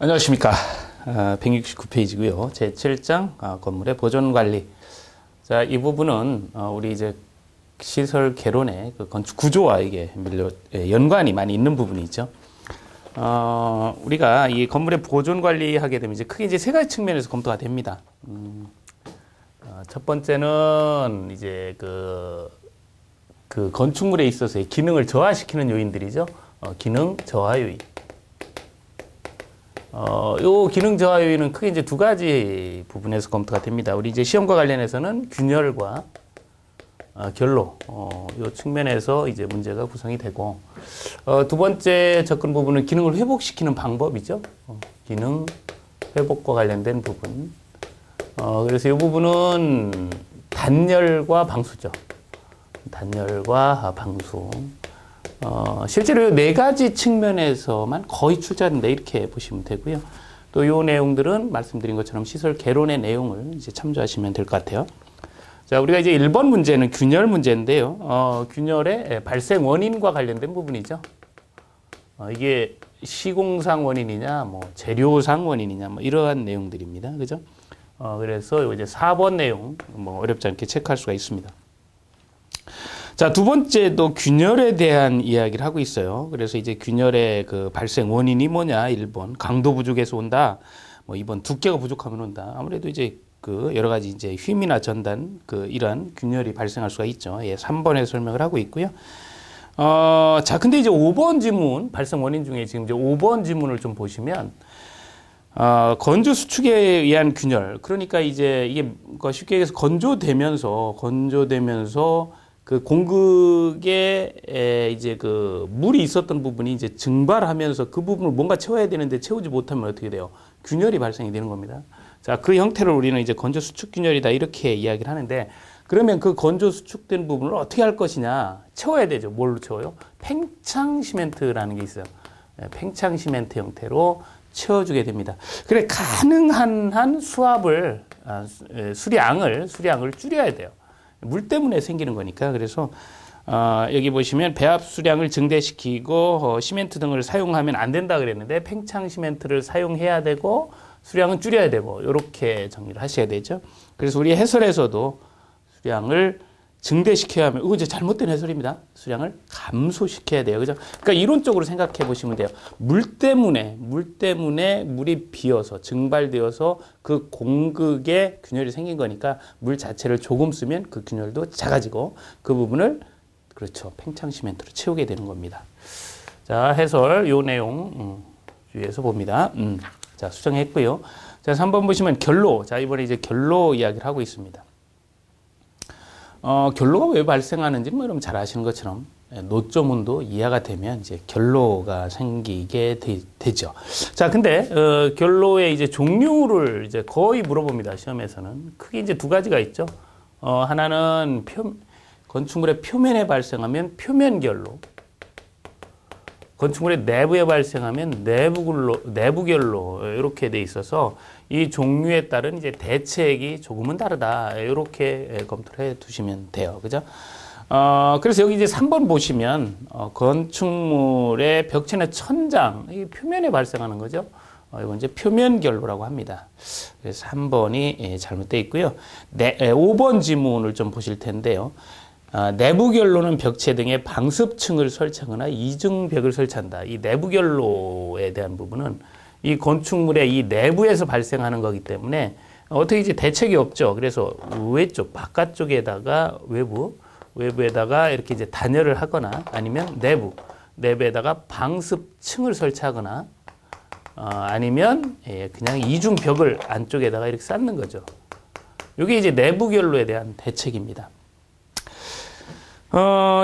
안녕하십니까. 169페이지고요. 제7장 건물의 보존관리. 자, 이 부분은 우리 이제 시설 개론의 그 건축 구조와 이게 연관이 많이 있는 부분이죠. 우리가 이 건물의 보존 관리하게 되면 이제 크게 이제 세 가지 측면에서 검토가 됩니다. 첫 번째는 이제 그 건축물에 있어서의 기능을 저하시키는 요인들이죠. 기능 저하 요인. 요 기능 저하 요인은 크게 이제 두 가지 부분에서 검토가 됩니다. 우리 이제 시험과 관련해서는 균열과 결로, 요 측면에서 이제 문제가 구성이 되고, 두 번째 접근 부분은 기능을 회복시키는 방법이죠. 기능 회복과 관련된 부분. 그래서 이 부분은 단열과 방수죠. 단열과 방수. 실제로 이 네 가지 측면에서만 거의 출제하는다 이렇게 보시면 되고요. 또 이 내용들은 말씀드린 것처럼 시설 개론의 내용을 이제 참조하시면 될 것 같아요. 자, 우리가 이제 1번 문제는 균열 문제인데요. 균열의 발생 원인과 관련된 부분이죠. 이게 시공상 원인이냐, 뭐 재료상 원인이냐, 뭐 이러한 내용들입니다. 그죠? 그래서 이제 4번 내용 뭐 어렵지 않게 체크할 수가 있습니다. 자, 두 번째도 균열에 대한 이야기를 하고 있어요. 그래서 이제 균열의 그 발생 원인이 뭐냐? 1번 강도 부족에서 온다. 뭐 2번 두께가 부족하면 온다. 아무래도 이제 그 여러 가지 이제 휨이나 전단 이러한 균열이 발생할 수가 있죠. 예, 3번에 설명을 하고 있고요. 자, 근데 이제 5번 지문 발생 원인 중에 지금 이제 5번 지문을 좀 보시면 건조 수축에 의한 균열. 그러니까 이제 이게 쉽게 얘기해서 건조되면서 그 공극에 이제 그 물이 있었던 부분이 이제 증발하면서 그 부분을 뭔가 채워야 되는데 채우지 못하면 어떻게 돼요? 균열이 발생이 되는 겁니다. 자, 그 형태를 우리는 이제 건조 수축 균열이다 이렇게 이야기를 하는데, 그러면 그 건조 수축된 부분을 어떻게 할 것이냐? 채워야 되죠. 뭘로 채워요? 팽창 시멘트라는 게 있어요. 팽창 시멘트 형태로 채워주게 됩니다. 그래, 가능한 한 수압을 수량을 줄여야 돼요. 물 때문에 생기는 거니까. 그래서 여기 보시면 배합 수량을 증대시키고 시멘트 등을 사용하면 안 된다 그랬는데 팽창 시멘트를 사용해야 되고 수량은 줄여야 되고 이렇게 정리를 하셔야 되죠. 그래서 우리 해설에서도 수량을 증대시켜야 하면, 이거 이제 잘못된 해설입니다. 수량을 감소시켜야 돼요. 그죠? 그러니까 이론적으로 생각해 보시면 돼요. 물 때문에 물이 비어서 증발되어서 그 공극에 균열이 생긴 거니까 물 자체를 조금 쓰면 그 균열도 작아지고 그 부분을 그렇죠. 팽창 시멘트로 채우게 되는 겁니다. 자, 해설 요 내용 주의해서 봅니다. 자, 수정했고요. 자, 3번 보시면 결로. 자, 이번에 이제 결로 이야기를 하고 있습니다. 결로가 왜 발생하는지 뭐 여러분 잘 아시는 것처럼 노조문도 이해가 되면 이제 결로가 생기게 되죠. 자, 근데 결로의 이제 종류를 이제 거의 물어봅니다. 시험에서는 크게 이제 두 가지가 있죠. 하나는 건축물의 표면에 발생하면 표면 결로, 건축물의 내부에 발생하면 내부 결로 이렇게 돼 있어서 이 종류에 따른 이제 대책이 조금은 다르다. 이렇게 검토를 해 두시면 돼요. 그죠? 그래서 여기 이제 3번 보시면 건축물의 벽체나 천장, 이 표면에 발생하는 거죠. 이건 이제 표면 결로라고 합니다. 그래서 3번이 잘못되어 있고요. 5번 지문을 좀 보실 텐데요. 내부 결로는 벽체 등에 방습층을 설치하거나 이중벽을 설치한다. 이 내부 결로에 대한 부분은 이 건축물의 이 내부에서 발생하는 거기 때문에 어떻게 이제 대책이 없죠. 그래서 외쪽, 바깥쪽에다가 외부에다가 이렇게 이제 단열을 하거나 아니면 내부에다가 방습층을 설치하거나 아니면 그냥 이중벽을 안쪽에다가 이렇게 쌓는 거죠. 이게 이제 내부 결로에 대한 대책입니다.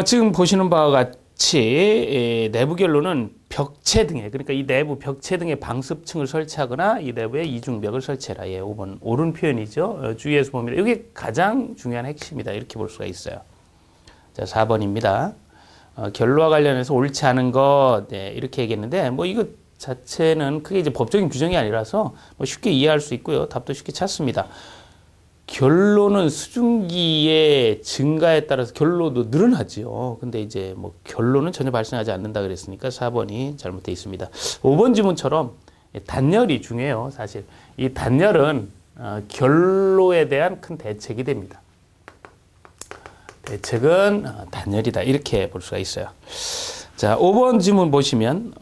지금 보시는 바와 같이 내부 결로는 벽체 등에, 그러니까 이 내부 벽체 등에 방습층을 설치하거나 이 내부에 이중벽을 설치해라. 5번 옳은 표현이죠. 주의해서 보면 이게 가장 중요한 핵심이다. 이렇게 볼 수가 있어요. 자, 4번입니다. 결로와 관련해서 옳지 않은 것, 이렇게 얘기했는데 뭐 이거 자체는 크게 이제 법적인 규정이 아니라서 뭐 쉽게 이해할 수 있고요. 답도 쉽게 찾습니다. 결로는 수증기의 증가에 따라서 결로도 늘어나지요. 근데 이제 뭐 결로는 전혀 발생하지 않는다 그랬으니까 4번이 잘못되어 있습니다. 5번 지문처럼 단열이 중요해요. 사실 이 단열은 결로에 대한 큰 대책이 됩니다. 대책은 단열이다 이렇게 볼 수가 있어요. 자, 5번 지문 보시면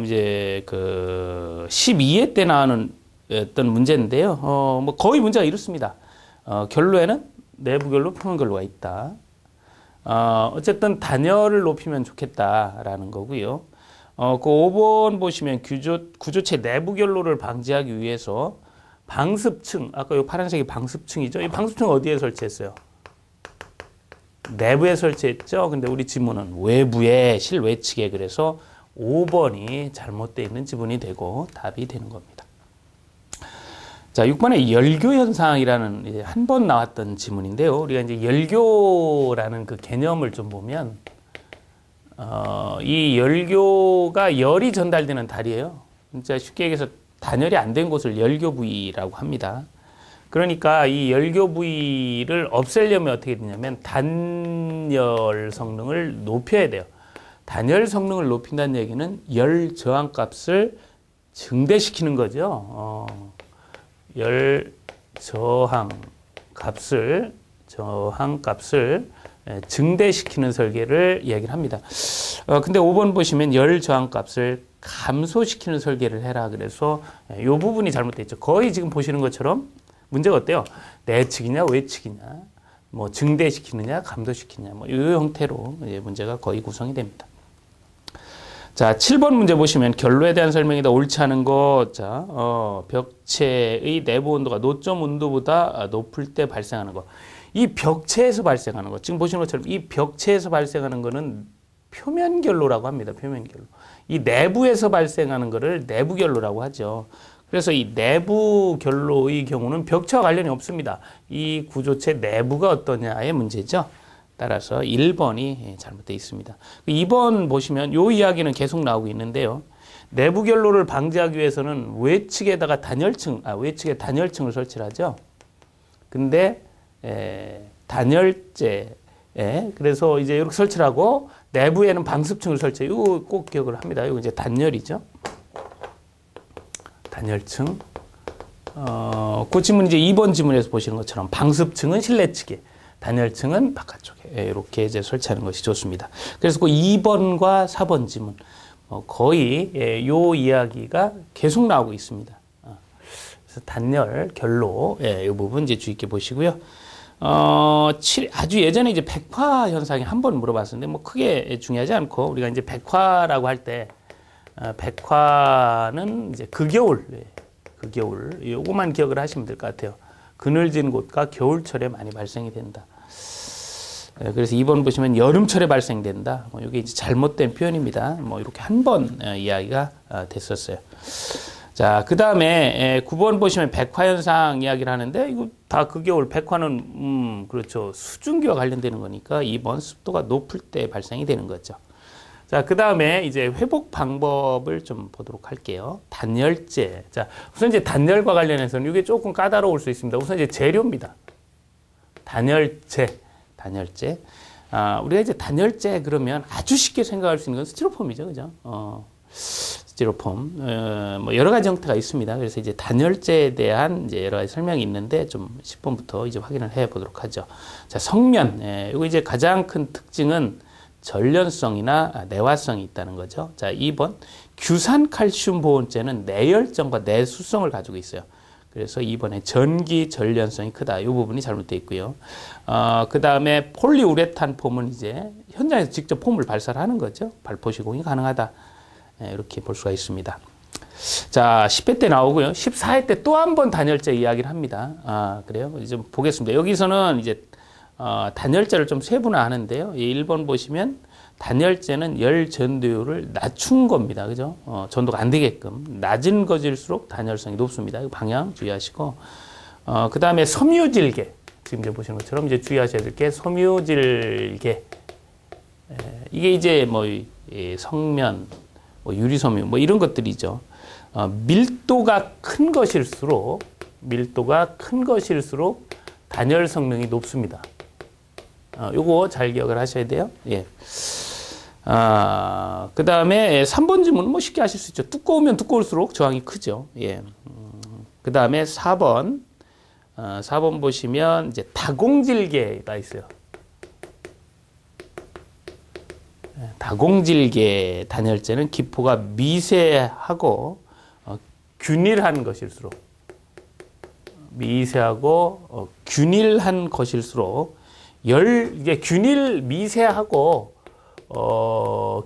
이제 그 12회 때 나오는 어떤 문제인데요. 뭐 거의 문제가 이렇습니다. 결로에는 내부 결로, 표면 결로가 있다. 어쨌든 단열을 높이면 좋겠다라는 거고요. 그 5번 보시면 구조체 내부 결로를 방지하기 위해서 방습층, 아까 이 파란색이 방습층이죠. 이 방습층 어디에 설치했어요? 내부에 설치했죠. 근데 우리 지문은 외부에 실외측에, 그래서 5번이 잘못되어 있는 지문이 되고 답이 되는 겁니다. 자, 6번에 열교 현상이라는 한 번 나왔던 지문인데요. 우리가 이제 열교라는 그 개념을 좀 보면 이 열교가 열이 전달되는 달이에요. 진짜 쉽게 얘기해서 단열이 안 된 곳을 열교 부위라고 합니다. 그러니까 이 열교 부위를 없애려면 어떻게 되냐면 단열 성능을 높여야 돼요. 단열 성능을 높인다는 얘기는 열 저항 값을 증대시키는 거죠. 열 저항 값을 증대시키는 설계를 이야기를 합니다. 근데 5번 보시면 열 저항 값을 감소시키는 설계를 해라. 그래서 이 부분이 잘못됐죠. 거의 지금 보시는 것처럼 문제가 어때요? 내측이냐 외측이냐, 뭐 증대시키느냐 감소시키느냐, 뭐 이 형태로 문제가 거의 구성이 됩니다. 자, 7번 문제 보시면 결로에 대한 설명이다. 옳지 않은 것. 자, 벽체의 내부 온도가 노점 온도보다 높을 때 발생하는 것. 이 벽체에서 발생하는 것. 지금 보시는 것처럼 이 벽체에서 발생하는 것은 표면 결로라고 합니다. 표면 결로. 이 내부에서 발생하는 것을 내부 결로라고 하죠. 그래서 이 내부 결로의 경우는 벽체와 관련이 없습니다. 이 구조체 내부가 어떠냐의 문제죠. 따라서 1번이 잘못되어 있습니다. 2번 보시면 이 이야기는 계속 나오고 있는데요. 내부 결로를 방지하기 위해서는 외측에다가 외측에 단열층을 설치를 하죠. 근데 단열재, 그래서 이제 이렇게 설치를 하고 내부에는 방습층을 설치해요. 이거 꼭 기억을 합니다. 이거 이제 단열이죠. 단열층. 그 지문 이제 2번 지문에서 보시는 것처럼 방습층은 실내 측에, 단열층은 바깥쪽에 이렇게 이제 설치하는 것이 좋습니다. 그래서 그 2번과 4번 지문 거의 요 이야기가 계속 나오고 있습니다. 그래서 단열, 결로 이 부분 이제 주의 있게 보시고요. 아주 예전에 이제 백화 현상이 한 번 물어봤었는데 뭐 크게 중요하지 않고 우리가 이제 백화라고 할 때 백화는 이제 극겨울 요거만 기억을 하시면 될 것 같아요. 그늘진 곳과 겨울철에 많이 발생이 된다. 그래서 2번 보시면 여름철에 발생된다. 이게 이제 잘못된 표현입니다. 뭐 이렇게 한 번 이야기가 됐었어요. 자, 그 다음에 9번 보시면 백화현상 이야기를 하는데 이거 다 극겨울, 백화는 그렇죠. 수증기와 관련되는 거니까 2번 습도가 높을 때 발생이 되는 거죠. 자, 그 다음에 이제 회복 방법을 좀 보도록 할게요. 단열재. 자, 우선 이제 단열과 관련해서는 이게 조금 까다로울 수 있습니다. 우선 이제 재료입니다. 단열재. 우리가 이제 단열재 그러면 아주 쉽게 생각할 수 있는 건 스티로폼이죠. 그죠? 스티로폼. 뭐 여러 가지 형태가 있습니다. 그래서 이제 단열재에 대한 이제 여러 가지 설명이 있는데 좀 10번부터 이제 확인을 해 보도록 하죠. 자, 성면. 이거 이제 가장 큰 특징은 전련성이나 내화성이 있다는 거죠. 자, 2번 규산칼슘 보온제는 내열성과 내수성을 가지고 있어요. 그래서 2번에 전기 전련성이 크다. 이 부분이 잘못되어 있고요. 그 다음에 폴리우레탄 폼은 이제 현장에서 직접 폼을 발사를 하는 거죠. 발포 시공이 가능하다. 이렇게 볼 수가 있습니다. 자, 10회 때 나오고요. 14회 때 또 한 번 단열재 이야기를 합니다. 그래요? 이제 좀 보겠습니다. 여기서는 이제 단열재를 좀 세분화하는데요. 1번 보시면 단열재는 열 전도율을 낮춘 겁니다. 그죠? 전도가 안 되게끔. 낮은 것일수록 단열성이 높습니다. 이 방향 주의하시고. 그 다음에 섬유질계. 지금 이제 보시는 것처럼 이제 주의하셔야 될 게 섬유질계. 이게 이제 뭐, 성면, 뭐 유리섬유, 뭐 이런 것들이죠. 밀도가 큰 것일수록 단열 성능이 높습니다. 요거 잘 기억을 하셔야 돼요. 예. 그 다음에 3번 질문은 뭐 쉽게 하실 수 있죠. 두꺼우면 두꺼울수록 저항이 크죠. 예. 그 다음에 4번. 4번 보시면 이제 다공질계가 있어요. 다공질계 단열재는 기포가 미세하고 균일한 것일수록 균일한 것일수록 이게 미세하고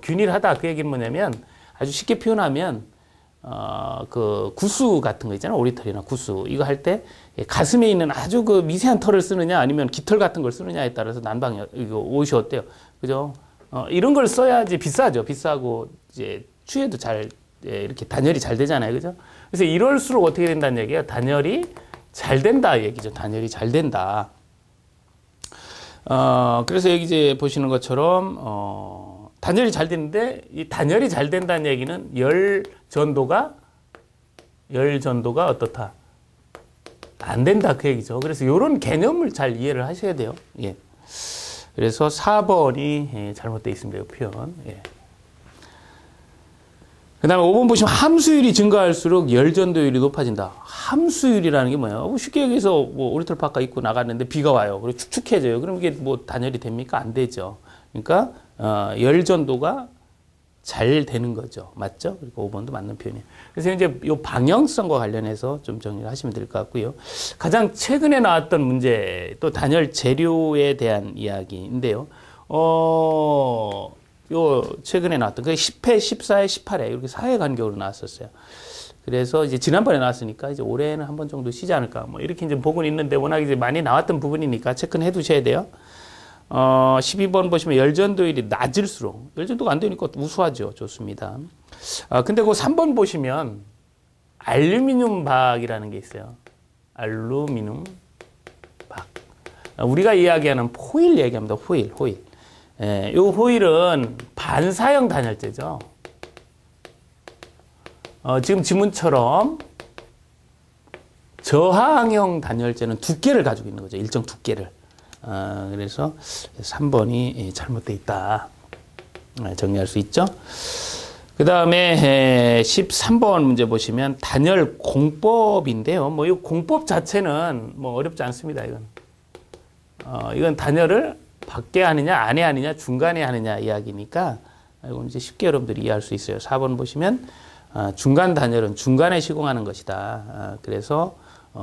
균일하다 그 얘기는 뭐냐면 아주 쉽게 표현하면 그 구스 같은 거 있잖아요. 오리털이나 구스 이거 할 때 가슴에 있는 아주 그 미세한 털을 쓰느냐 아니면 깃털 같은 걸 쓰느냐에 따라서 난방이 이거 옷이 어때요, 그죠? 이런 걸 써야지 비싸죠. 비싸고 이제 추위에도 잘 이렇게 단열이 잘 되잖아요, 그죠? 그래서 이럴수록 어떻게 된다는 얘기예요? 단열이 잘 된다 얘기죠. 단열이 잘 된다. 그래서 여기 이제 보시는 것처럼 단열이 잘 되는데 이 단열이 잘 된다는 얘기는 열 전도가 어떻다? 안 된다 그 얘기죠. 그래서 이런 개념을 잘 이해를 하셔야 돼요. 예. 그래서 4번이 잘못되어 있습니다. 이 표현. 예. 그 다음에 5번 보시면 함수율이 증가할수록 열전도율이 높아진다. 함수율이라는 게 뭐예요? 쉽게 얘기해서 뭐 오리털 파카 입고 나갔는데 비가 와요. 그리고 축축해져요. 그럼 이게 뭐 단열이 됩니까? 안 되죠. 그러니까 열전도가 잘 되는 거죠. 맞죠? 그리고 5번도 맞는 표현이에요. 그래서 이제 이 방향성과 관련해서 좀 정리를 하시면 될 것 같고요. 가장 최근에 나왔던 문제, 또 단열 재료에 대한 이야기인데요. 요 최근에 나왔던 그 10회, 14회, 18회 이렇게 4회 간격으로 나왔었어요. 그래서 이제 지난번에 나왔으니까 이제 올해는 한 번 정도 쉬지 않을까 뭐 이렇게 이제 보고는 있는데 워낙 이제 많이 나왔던 부분이니까 체크는 해 두셔야 돼요. 12번 보시면 열전도율이 낮을수록 열전도가 안 되니까 우수하죠. 좋습니다. 근데 그 3번 보시면 알루미늄 박이라는 게 있어요. 알루미늄 박. 우리가 이야기하는 호일 얘기합니다. 호일. 이 호일은 반사형 단열재죠. 지금 지문처럼 저항형 단열재는 두께를 가지고 있는 거죠. 일정 두께를. 그래서 3번이 잘못되어 있다. 정리할 수 있죠. 그 다음에 13번 문제 보시면 단열 공법인데요. 뭐 이 공법 자체는 뭐 어렵지 않습니다. 이건 단열을 밖에 하느냐, 안에 하느냐, 중간에 하느냐 이야기니까 이건 이제 쉽게 여러분들이 이해할 수 있어요. 4번 보시면 중간 단열은 중간에 시공하는 것이다. 그래서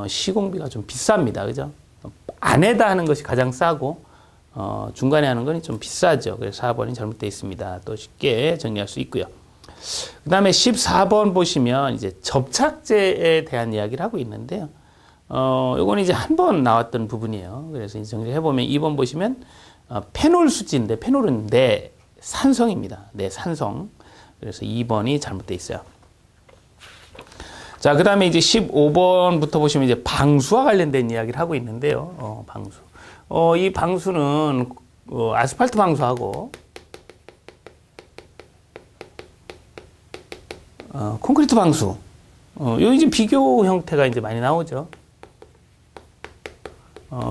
시공비가 좀 비쌉니다. 그죠? 안에다 하는 것이 가장 싸고 중간에 하는 건 좀 비싸죠. 그래서 4번이 잘못되어 있습니다. 또 쉽게 정리할 수 있고요. 그 다음에 14번 보시면 이제 접착제에 대한 이야기를 하고 있는데요. 요건 이제 한 번 나왔던 부분이에요. 그래서 이제 정리를 해보면 2번 보시면 페놀 수지인데 페놀은 내산성입니다. 내산성. 그래서 2번이 잘못되어 있어요. 자, 그 다음에 이제 15번부터 보시면 이제 방수와 관련된 이야기를 하고 있는데요. 방수. 이 방수는 아스팔트 방수하고 콘크리트 방수. 요 이제 비교 형태가 이제 많이 나오죠.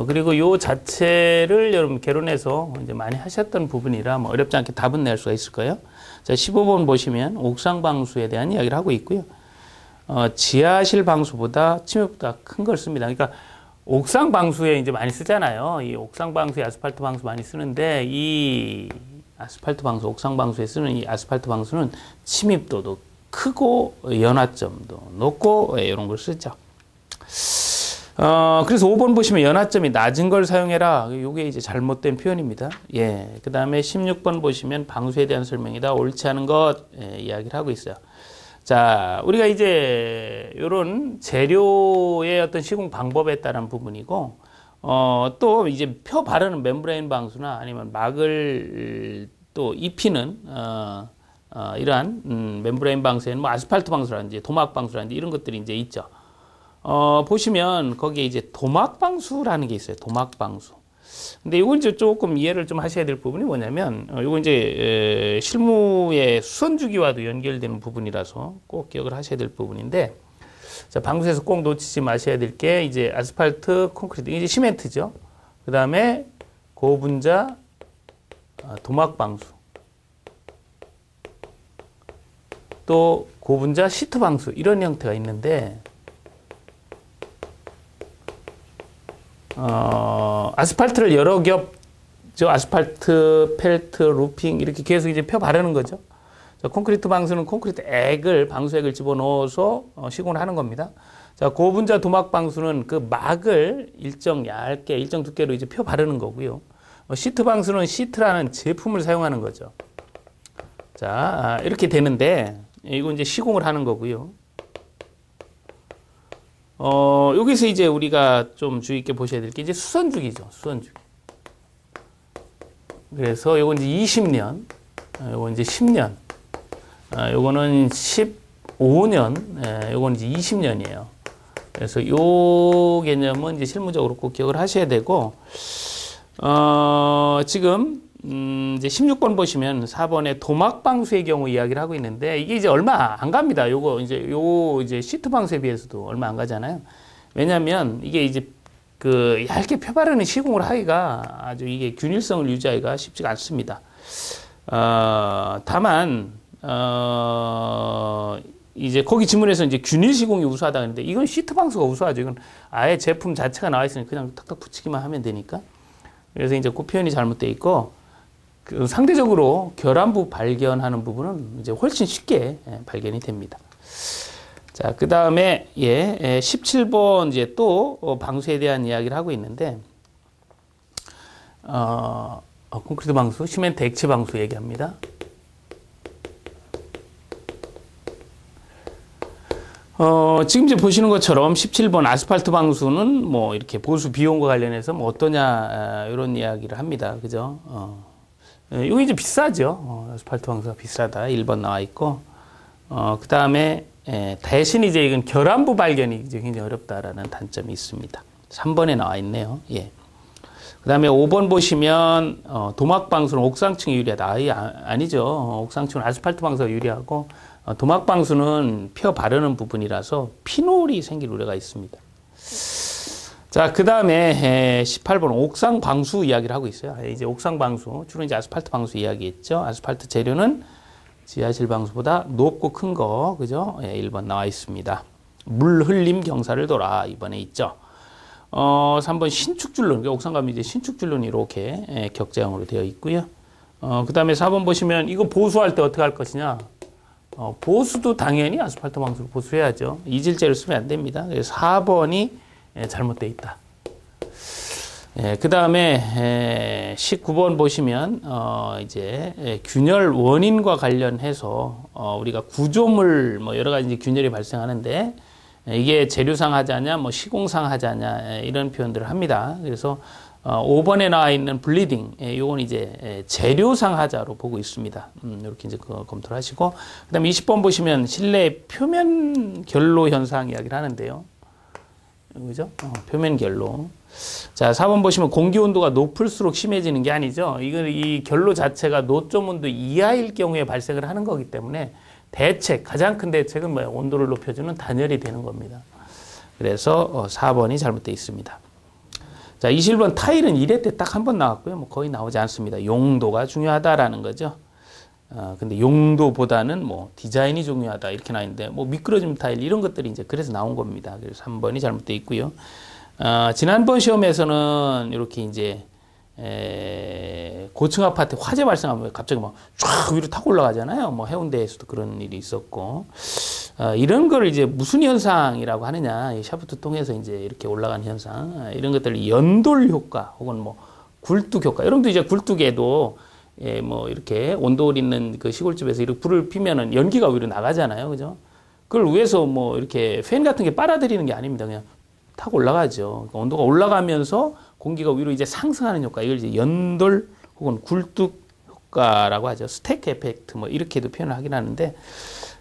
그리고 요 자체를 여러분 개론해서 이제 많이 하셨던 부분이라 뭐 어렵지 않게 답은 낼 수가 있을 거예요. 자, 15번 보시면 옥상 방수에 대한 이야기를 하고 있고요. 지하실 방수보다 침입보다 큰 걸 씁니다. 그러니까 옥상 방수에 이제 많이 쓰잖아요. 이 옥상 방수에 아스팔트 방수 많이 쓰는데 이 아스팔트 방수, 옥상 방수에 쓰는 이 아스팔트 방수는 침입도도 크고 연화점도 높고 이런 걸 쓰죠. 그래서 5번 보시면 연화점이 낮은 걸 사용해라. 이게 이제 잘못된 표현입니다. 예. 그 다음에 16번 보시면 방수에 대한 설명이다. 옳지 않은 것 이야기를 하고 있어요. 자, 우리가 이제 이런 재료의 어떤 시공 방법에 따른 부분이고, 또 이제 표 바르는 멤브레인 방수나 아니면 막을 또 입히는, 이러한, 멤브레인 방수에는 뭐 아스팔트 방수라든지 도막 방수라든지 이런 것들이 이제 있죠. 보시면 거기에 이제 도막 방수라는 게 있어요. 도막 방수. 근데 이건 이제 조금 이해를 좀 하셔야 될 부분이 뭐냐면, 이거 이제 실무의 수선주기와도 연결되는 부분이라서 꼭 기억을 하셔야 될 부분인데, 자, 방수에서 꼭 놓치지 마셔야 될 게 이제 아스팔트, 콘크리트, 이제 시멘트죠. 그 다음에 고분자 도막 방수. 또 고분자 시트 방수 이런 형태가 있는데 아스팔트를 여러 겹 아스팔트, 펠트, 루핑 이렇게 계속 이제 펴 바르는 거죠. 자, 콘크리트 방수는 콘크리트 액을 방수액을 집어넣어서 시공을 하는 겁니다. 자, 고분자 도막 방수는 그 막을 일정 얇게 일정 두께로 이제 펴 바르는 거고요. 시트 방수는 시트라는 제품을 사용하는 거죠. 자, 이렇게 되는데 이거 이제 시공을 하는 거고요. 여기서 이제 우리가 좀 주의 있게 보셔야 될 게 이제 수선주기죠. 수선주기. 그래서 요건 이제 20년, 요건 이제 10년, 요거는 15년, 요건 이제 20년이에요. 그래서 요 개념은 이제 실무적으로 꼭 기억을 하셔야 되고, 지금, 이제 16번 보시면 4번에 도막 방수의 경우 이야기를 하고 있는데, 이게 이제 얼마 안 갑니다. 요거 이제 시트 방수에 비해서도 얼마 안 가잖아요. 왜냐면 이게 이제 그 얇게 펴바르는 시공을 하기가 아주 이게 균일성을 유지하기가 쉽지가 않습니다. 다만, 이제 거기 지문에서 이제 균일 시공이 우수하다 하는데 이건 시트 방수가 우수하죠. 이건 아예 제품 자체가 나와 있으니 그냥 탁탁 붙이기만 하면 되니까. 그래서 이제 그 표현이 잘못되어 있고, 그 상대적으로 결함부 발견하는 부분은 이제 훨씬 쉽게 발견이 됩니다. 자, 그 다음에, 17번 이제 또 방수에 대한 이야기를 하고 있는데, 콘크리트 방수, 시멘트 액체 방수 얘기합니다. 지금 이제 보시는 것처럼 17번 아스팔트 방수는 뭐 이렇게 보수 비용과 관련해서 뭐 어떠냐, 이런 이야기를 합니다. 그죠? 이거 이제 비싸죠. 아스팔트 방수가 비싸다. 1번 나와 있고, 그 다음에, 대신 이제 이건 결함부 발견이 이제 굉장히 어렵다라는 단점이 있습니다. 3번에 나와 있네요. 예. 그 다음에 5번 보시면, 도막 방수는 옥상층이 유리하다. 아니죠. 옥상층은 아스팔트 방수가 유리하고, 도막 방수는 펴 바르는 부분이라서 피놀이 생길 우려가 있습니다. 자, 그 다음에 18번 옥상 방수 이야기를 하고 있어요. 이제 옥상 방수, 주로 이제 아스팔트 방수 이야기했죠. 아스팔트 재료는 지하실 방수보다 높고 큰 거, 그죠? 1번 나와 있습니다. 물 흘림 경사를 돌아, 이번에 있죠. 3번 신축줄론, 옥상 가면 이제 신축줄론이 이렇게 격자형으로 되어 있고요. 그 다음에 4번 보시면 이거 보수할 때 어떻게 할 것이냐? 보수도 당연히 아스팔트 방수로 보수해야죠. 이질제를 쓰면 안 됩니다. 그래서 4번이 잘못되어 있다. 그 다음에 19번 보시면 이제 균열 원인과 관련해서 우리가 구조물 뭐 여러 가지 이제 균열이 발생하는데 이게 재료상 하자냐 뭐 시공상 하자냐 이런 표현들을 합니다. 그래서 5번에 나와 있는 블리딩 요건 이제 재료상 하자로 보고 있습니다. 이렇게 이제 그거 검토를 하시고, 그다음에 20번 보시면 실내 표면 결로 현상 이야기를 하는데요. 그죠? 표면 결로. 자, 4번 보시면 공기 온도가 높을수록 심해지는 게 아니죠. 이 결로 자체가 노점 온도 이하일 경우에 발생을 하는 거기 때문에 가장 큰 대책은 뭐예요? 온도를 높여주는 단열이 되는 겁니다. 그래서 4번이 잘못되어 있습니다. 자, 21번 타일은 1회 때 딱 한 번 나왔고요. 뭐 거의 나오지 않습니다. 용도가 중요하다라는 거죠. 근데 용도보다는 뭐 디자인이 중요하다 이렇게 나와 있는데 뭐 미끄러짐 타일 이런 것들이 이제 그래서 나온 겁니다. 그래서 3번이 잘못되어 있고요. 지난번 시험에서는 이렇게 이제 고층 아파트 화재 발생하면 갑자기 막 쫙 위로 타고 올라가잖아요. 뭐 해운대에서도 그런 일이 있었고, 이런 걸 이제 무슨 현상이라고 하느냐, 이 샤프트 통해서 이제 이렇게 올라가는 현상, 이런 것들을 연돌 효과 혹은 뭐 굴뚝 효과, 여러분도 이제 굴뚝에도 뭐 이렇게 온돌 있는 그 시골집에서 이렇게 불을 피면은 연기가 위로 나가잖아요. 그죠? 그걸 위에서 뭐 이렇게 팬 같은 게 빨아들이는 게 아닙니다. 그냥 타고 올라가죠. 그러니까 온도가 올라가면서 공기가 위로 이제 상승하는 효과, 이걸 이제 연돌 혹은 굴뚝 효과라고 하죠. 스택 에펙트 뭐 이렇게도 표현을 하긴 하는데,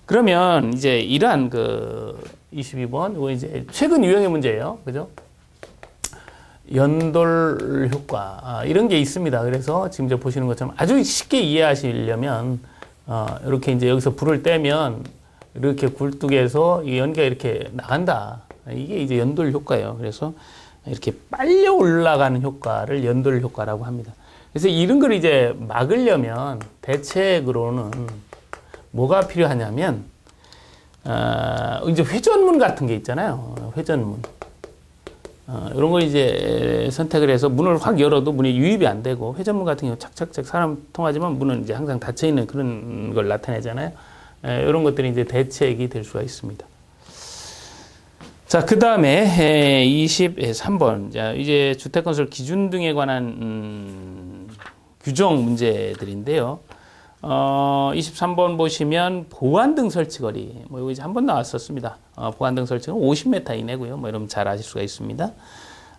그러면 이제 이러한 그 22번 이거 이제 최근 유형의 문제예요. 그죠? 연돌 효과 이런 게 있습니다. 그래서 지금 저 보시는 것처럼 아주 쉽게 이해하시려면 이렇게 이제 여기서 불을 떼면 이렇게 굴뚝에서 이 연기가 이렇게 나간다. 이게 이제 연돌 효과예요. 그래서 이렇게 빨려 올라가는 효과를 연돌 효과라고 합니다. 그래서 이런 걸 이제 막으려면 대책으로는 뭐가 필요하냐면 이제 회전문 같은 게 있잖아요. 회전문. 이런 걸 이제 선택을 해서 문을 확 열어도 문이 유입이 안 되고, 회전문 같은 경우 착착착 사람 통하지만 문은 이제 항상 닫혀 있는 그런 걸 나타내잖아요. 이런 것들이 이제 대책이 될 수가 있습니다. 자, 그 다음에 23번. 자, 이제 주택건설 기준 등에 관한 규정 문제들인데요. 23번 보시면 보안등 설치거리. 뭐 이거 이제 한 번 나왔었습니다. 보안등 설치는 50m 이내고요. 뭐 이러면 잘 아실 수가 있습니다.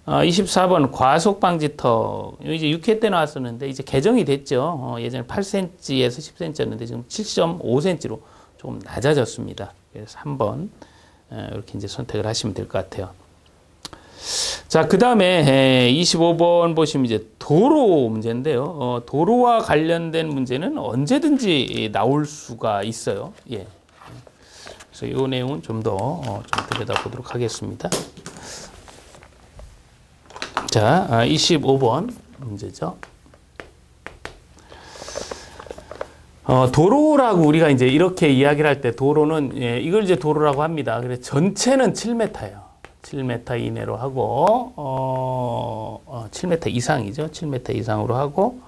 24번 과속 방지턱. 이제 6회 때 나왔었는데 이제 개정이 됐죠. 예전에 8cm에서 10cm였는데 지금 7.5cm로 조금 낮아졌습니다. 그래서 3번 이렇게 이제 선택을 하시면 될 것 같아요. 자, 그 다음에 25번 보시면 이제 도로 문제인데요. 도로와 관련된 문제는 언제든지 나올 수가 있어요. 예. 그래서 이 내용은 좀 더 좀 들여다보도록 하겠습니다. 자, 25번 문제죠. 도로라고 우리가 이제 이렇게 이야기를 할 때 도로는, 예, 이걸 이제 도로라고 합니다. 그래서 전체는 7m예요. 7m 이내로 하고, 7m 이상이죠. 7m 이상으로 하고,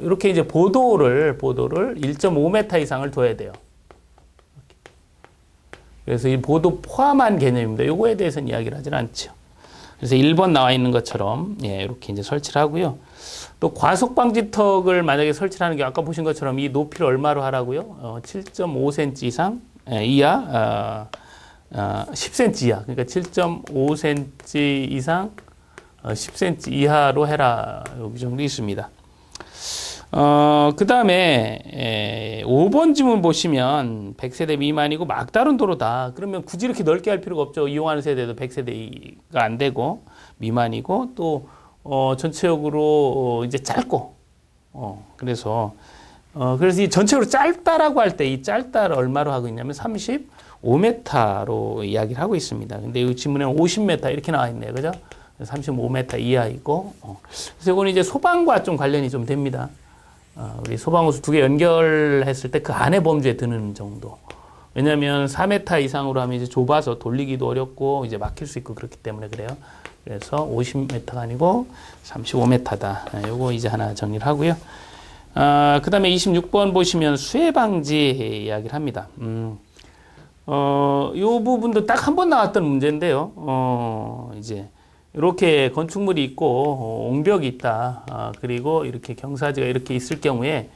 이렇게 이제 보도를 1.5m 이상을 둬야 돼요. 그래서 이 보도 포함한 개념입니다. 요거에 대해서는 이야기를 하진 않죠. 그래서 1번 나와 있는 것처럼, 예, 이렇게 이제 설치를 하고요. 또 과속방지턱을 만약에 설치를 하는 게 아까 보신 것처럼 이 높이를 얼마로 하라고요? 7.5cm 이상, 이하, 10cm 이하. 그러니까 7.5cm 이상, 10cm 이하로 해라. 여기 정도 있습니다. 그 다음에 5번 지문 보시면 100세대 미만이고 막다른 도로다. 그러면 굳이 이렇게 넓게 할 필요가 없죠. 이용하는 세대도 100세대가 안 되고 미만이고 또 전체적으로 이제 짧고 그래서 이 전체적으로 짧다라고 할 때 이 짧다를 얼마로 하고 있냐면 35m로 이야기를 하고 있습니다. 근데 이 지문에는 50m 이렇게 나와 있네요. 그죠? 35m 이하이고 그래서 이거는 이제 소방과 좀 관련이 좀 됩니다. 우리 소방호수 2개 연결했을 때 그 안에 범주에 드는 정도. 왜냐하면 4m 이상으로 하면 이제 좁아서 돌리기도 어렵고 이제 막힐 수 있고 그렇기 때문에 그래요. 그래서 50m가 아니고 35m다. 요거 이제 하나 정리를 하고요. 그 다음에 26번 보시면 수해 방지 이야기를 합니다. 요 부분도 딱 한 번 나왔던 문제인데요. 이제 이렇게 건축물이 있고 옹벽이 있다. 그리고 이렇게 경사지가 이렇게 있을 경우에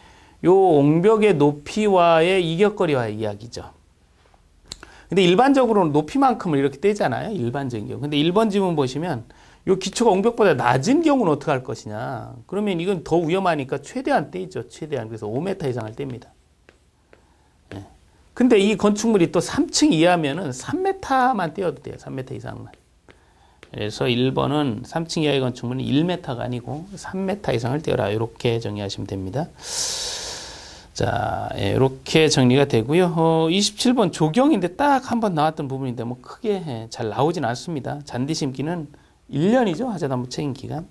요 옹벽의 높이와의 이격거리와의 이야기죠. 근데 일반적으로는 높이만큼을 이렇게 떼잖아요. 일반적인 경우. 근데 1번 지문 보시면 요 기초가 옹벽보다 낮은 경우는 어떻게 할 것이냐. 그러면 이건 더 위험하니까 최대한 떼죠. 최대한. 그래서 5m 이상을 뗍니다. 네. 근데 이 건축물이 또 3층 이하면은 3m만 떼어도 돼요. 3m 이상만. 그래서 1번은 3층 이하의 건축물은 1m가 아니고 3m 이상을 떼어라. 이렇게 정리하시면 됩니다. 자, 이렇게 정리가 되고요. 27번 조경인데 딱 한 번 나왔던 부분인데 뭐 크게 잘 나오진 않습니다. 잔디 심기는 1년이죠. 하자나무 책임 기간.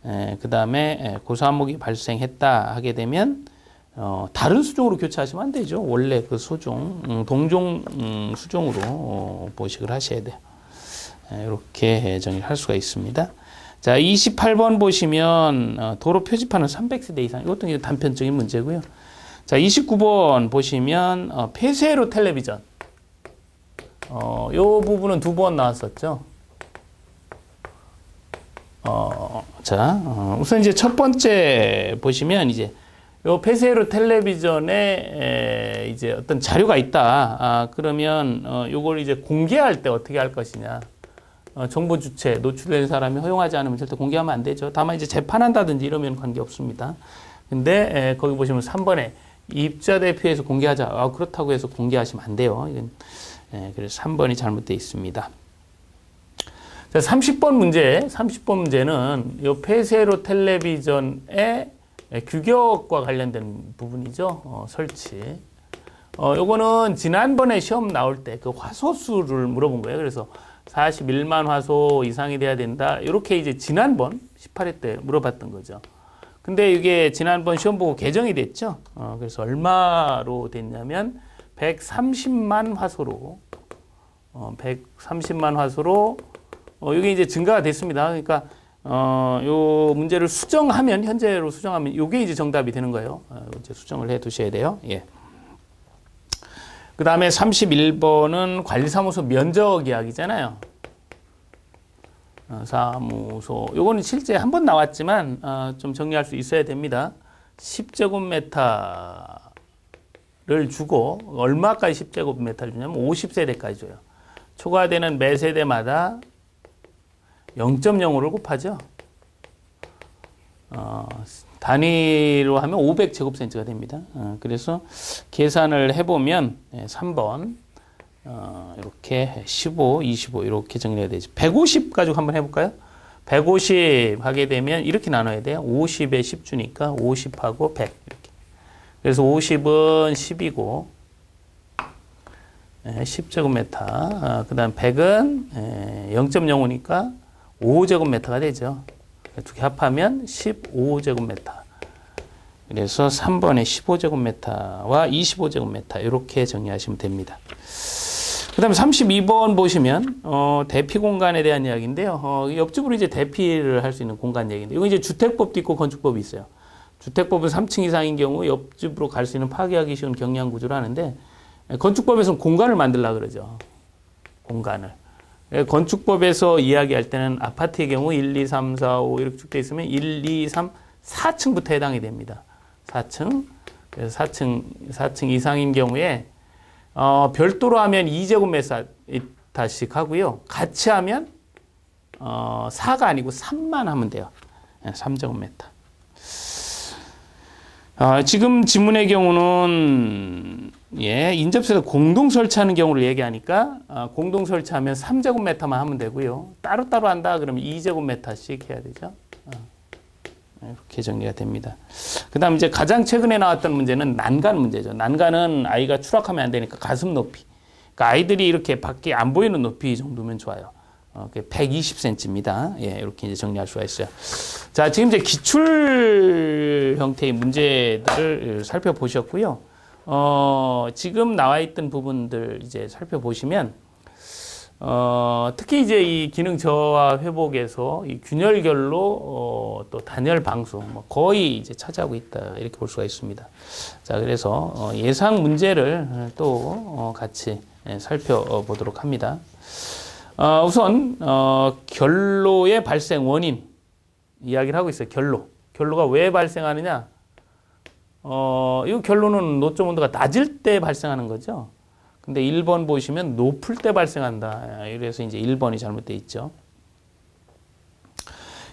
그 다음에 고사항목이 발생했다 하게 되면 다른 수종으로 교체하시면 안 되죠. 원래 그 수종, 동종 수종으로 보식을 하셔야 돼요. 이렇게 정리를 할 수가 있습니다. 자, 28번 보시면 도로 표지판은 300세대 이상. 이것도 이제 단편적인 문제고요. 자, 29번 보시면 폐쇄로 텔레비전. 요 부분은 2번 나왔었죠. 우선 이제 첫 번째 보시면 이제 요 폐쇄로 텔레비전에 이제 어떤 자료가 있다. 그러면 요걸 이제 공개할 때 어떻게 할 것이냐. 정보 주체, 노출된 사람이 허용하지 않으면 절대 공개하면 안 되죠. 다만 이제 재판한다든지 이러면 관계없습니다. 근데 거기 보시면 3번에 입자 대표에서 공개하자. 그렇다고 해서 공개하시면 안 돼요. 이건, 그래서 3번이 잘못되어 있습니다. 자, 30번 문제는 이 폐쇄로 텔레비전의 규격과 관련된 부분이죠. 설치. 요거는 지난번에 시험 나올 때 그 화소수를 물어본 거예요. 그래서 41만 화소 이상이 돼야 된다. 이렇게 이제 지난번 18회 때 물어봤던 거죠. 근데 이게 지난번 시험 보고 개정이 됐죠. 그래서 얼마로 됐냐면 130만 화소로 130만 화소로 이게 이제 증가가 됐습니다. 그러니까 요 문제를 수정하면 현재로 수정하면 요게 이제 정답이 되는 거예요. 이제 수정을 해 두셔야 돼요. 예. 그다음에 31번은 관리사무소 면적 이야기잖아요. 사무소 요거는 실제 한 번 나왔지만 좀 정리할 수 있어야 됩니다. 10제곱미터를 주고 얼마까지 10제곱미터를 주냐면 50세대까지 줘요. 초과되는 매 세대마다 0.05를 곱하죠. 단위로 하면 500제곱센치가 됩니다. 그래서 계산을 해보면 3번 이렇게 15, 25 이렇게 정리해야 되죠. 150 가지고 한번 해볼까요? 150 하게 되면 이렇게 나눠야 돼요. 50에 10 주니까 50하고 100 이렇게. 그래서 50은 10이고 10제곱미터. 그 다음 100은 0.05니까 5제곱미터가 되죠. 두 개 합하면 15제곱미터. 그래서 3번에 15제곱미터와 25제곱미터 이렇게 정리하시면 됩니다. 그 다음에 32번 보시면 대피 공간에 대한 이야기인데요. 옆집으로 이제 대피를 할 수 있는 공간 얘기인데 이거 이제 주택법도 있고 건축법이 있어요. 주택법은 3층 이상인 경우 옆집으로 갈 수 있는 파괴하기 쉬운 경량 구조를 하는데 건축법에서는 공간을 만들려고 그러죠. 공간을. 건축법에서 이야기할 때는 아파트의 경우 1, 2, 3, 4, 5 이렇게 쭉 돼 있으면 1, 2, 3, 4층부터 해당이 됩니다. 4층. 그래서 4층 이상인 경우에 별도로 하면 2제곱미터씩 하고요. 같이 하면 4가 아니고 3만 하면 돼요. 3제곱미터. 지금 지문의 경우는 인접해서 공동 설치하는 경우를 얘기하니까 공동 설치하면 3제곱미터만 하면 되고요. 따로따로 한다 그러면 2제곱미터씩 해야 되죠. 이렇게 정리가 됩니다. 그 다음 이제 가장 최근에 나왔던 문제는 난간 문제죠. 난간은 아이가 추락하면 안 되니까 가슴 높이. 그러니까 아이들이 이렇게 밖에 안 보이는 높이 정도면 좋아요. 120cm입니다. 예, 이렇게 이제 정리할 수가 있어요. 자, 지금 이제 기출 형태의 문제들을 살펴보셨고요. 지금 나와 있던 부분들 이제 살펴보시면, 특히 이제 이 기능 저하 회복에서 이 균열결로 또 단열 방수 거의 이제 차지하고 있다 이렇게 볼 수가 있습니다. 자, 그래서 예상 문제를 또 같이 살펴보도록 합니다. 우선 결로의 발생 원인 이야기를 하고 있어요. 결로가 왜 발생하느냐? 이 결로는 노점 온도가 낮을 때 발생하는 거죠. 근데 1번 보시면 높을 때 발생한다. 이래서 이제 1번이 잘못되어 있죠.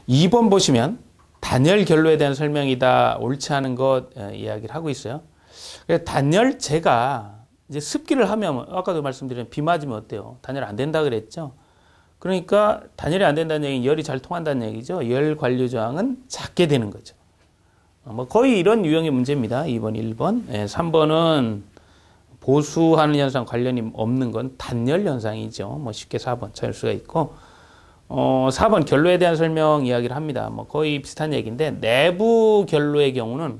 2번 보시면 단열 결로에 대한 설명이다. 옳지 않은 것 이야기를 하고 있어요. 그래서 단열재가 이제 습기를 하면 아까도 말씀드린 비 맞으면 어때요? 단열 안 된다 그랬죠. 그러니까 단열이 안 된다는 얘기는 열이 잘 통한다는 얘기죠. 열 관류 저항은 작게 되는 거죠. 거의 이런 유형의 문제입니다. 2번, 1번. 3번은 보수하는 현상 관련이 없는 건 단열 현상이죠. 쉽게 4번 찾을 수가 있고 4번 결로에 대한 설명 이야기를 합니다. 거의 비슷한 얘기인데 내부 결로의 경우는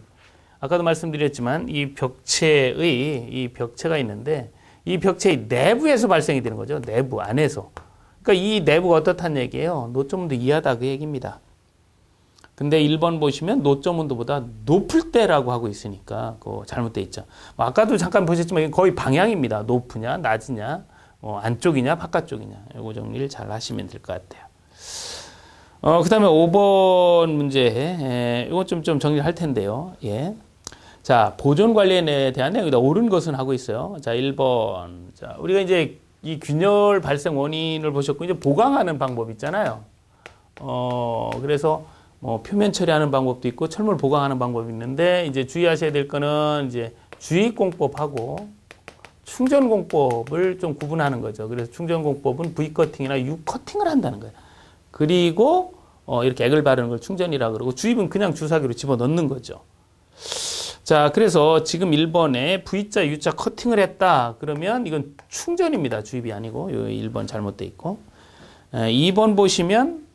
아까도 말씀드렸지만 이 벽체가 있는데 이 벽체의 내부에서 발생이 되는 거죠. 내부 안에서. 그러니까 이 내부가 어떻다는 얘기예요. 노점 온도 이하다 그 얘기입니다. 근데 1번 보시면 노점 온도보다 높을 때라고 하고 있으니까 그거 잘못돼 있죠. 아까도 잠깐 보셨지만 거의 방향입니다. 높으냐 낮으냐 안쪽이냐 바깥쪽이냐 이거 정리를 잘 하시면 될 것 같아요. 그 다음에 5번 문제 이거 좀 정리를 할 텐데요. 예. 자, 보존 관련에 대한 내용이다. 옳은 것은 하고 있어요. 자, 1번. 자, 우리가 이제 이 균열 발생 원인을 보셨고 이제 보강하는 방법 있잖아요. 그래서 표면 처리하는 방법도 있고 철물 보강하는 방법이 있는데 이제 주의하셔야 될 거는 이제 주입공법하고 충전공법을 좀 구분하는 거죠. 그래서 충전공법은 V커팅이나 U커팅을 한다는 거예요. 그리고 이렇게 액을 바르는 걸 충전이라 그러고 주입은 그냥 주사기로 집어넣는 거죠. 자, 그래서 지금 1번에 V자, U자 커팅을 했다. 그러면 이건 충전입니다. 주입이 아니고. 1번 잘못돼 있고. 2번 보시면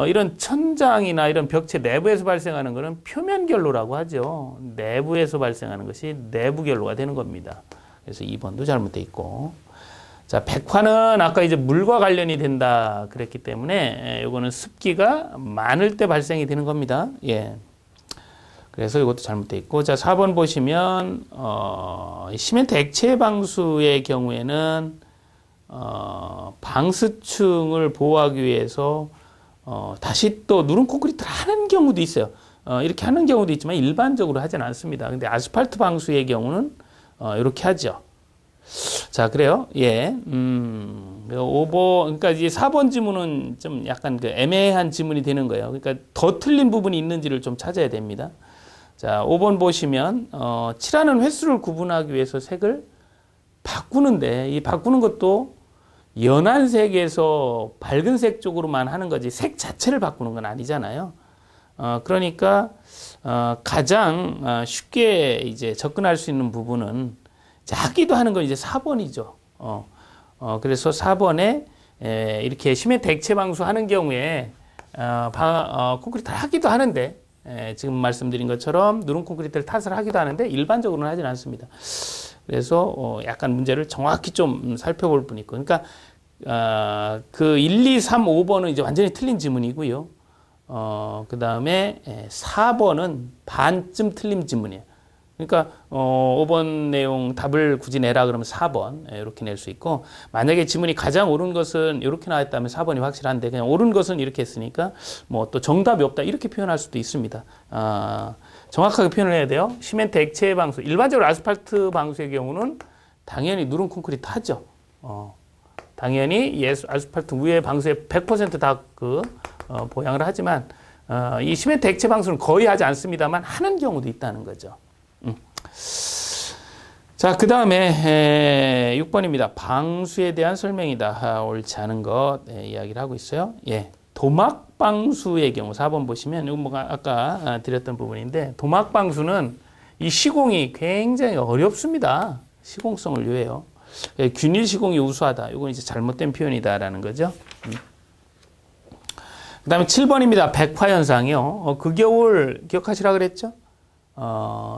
이런 천장이나 이런 벽체 내부에서 발생하는 것은 표면 결로라고 하죠. 내부에서 발생하는 것이 내부 결로가 되는 겁니다. 그래서 2번도 잘못돼 있고. 자, 백화는 아까 이제 물과 관련이 된다 그랬기 때문에 요거는 습기가 많을 때 발생이 되는 겁니다. 예. 그래서 이것도 잘못돼 있고. 자, 4번 보시면 시멘트 액체 방수의 경우에는 방수층을 보호하기 위해서 다시 또 누른 콘크리트를 하는 경우도 있어요. 이렇게 하는 경우도 있지만 일반적으로 하진 않습니다. 근데 아스팔트 방수의 경우는 이렇게 하죠. 자, 그래요. 예. 5번, 그러니까 이제 4번 지문은 좀 약간 그 애매한 지문이 되는 거예요. 그러니까 더 틀린 부분이 있는지를 좀 찾아야 됩니다. 자, 5번 보시면, 칠하는 횟수를 구분하기 위해서 색을 바꾸는데, 이 바꾸는 것도 연한 색에서 밝은 색 쪽으로만 하는 거지, 색 자체를 바꾸는 건 아니잖아요. 그러니까, 가장 쉽게 이제 접근할 수 있는 부분은, 하기도 하는 건 이제 4번이죠. 그래서 4번에, 이렇게 시멘트 액체 방수하는 경우에, 콘크리트 하기도 하는데, 지금 말씀드린 것처럼 누른 콘크리트를 탓을 하기도 하는데 일반적으로는 하진 않습니다. 그래서 약간 문제를 정확히 좀 살펴볼 뿐 있고, 그러니까 그 1, 2, 3, 5번은 이제 완전히 틀린 지문이고요. 그 다음에 4번은 반쯤 틀린 지문이에요. 그러니까 5번 내용 답을 굳이 내라 그러면 4번 이렇게 낼 수 있고, 만약에 지문이 가장 옳은 것은 이렇게 나왔다면 4번이 확실한데 그냥 옳은 것은 이렇게 했으니까 뭐 또 정답이 없다 이렇게 표현할 수도 있습니다. 정확하게 표현을 해야 돼요. 시멘트 액체 방수, 일반적으로 아스팔트 방수의 경우는 당연히 누른 콘크리트 하죠. 당연히 아스팔트 위에 방수에 100% 다 보양을 하지만 이 시멘트 액체 방수는 거의 하지 않습니다만 하는 경우도 있다는 거죠. 자, 그 다음에 6번입니다. 방수에 대한 설명이다. 옳지 않은 것 이야기를 하고 있어요. 예, 도막방수의 경우 4번 보시면 이거 뭐 아까 드렸던 부분인데, 도막방수는 이 시공이 굉장히 어렵습니다. 시공성을 위해요. 균일 시공이 우수하다. 이건 이제 잘못된 표현이다라는 거죠. 그 다음에 7번입니다. 백화현상이요. 그 겨울 기억하시라 그랬죠?